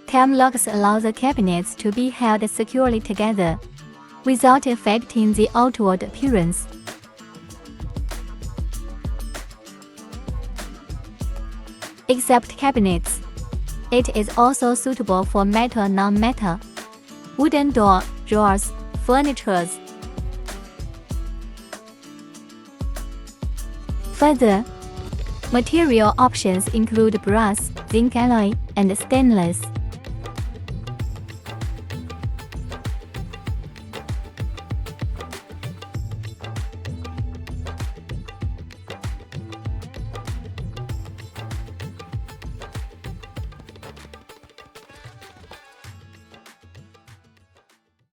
Cam locks allow the cabinets to be held securely together, without affecting the outward appearance. Except cabinets. It is also suitable for metal, non-metal, wooden door, drawers, furniture. Further, material options include brass, zinc alloy, and stainless.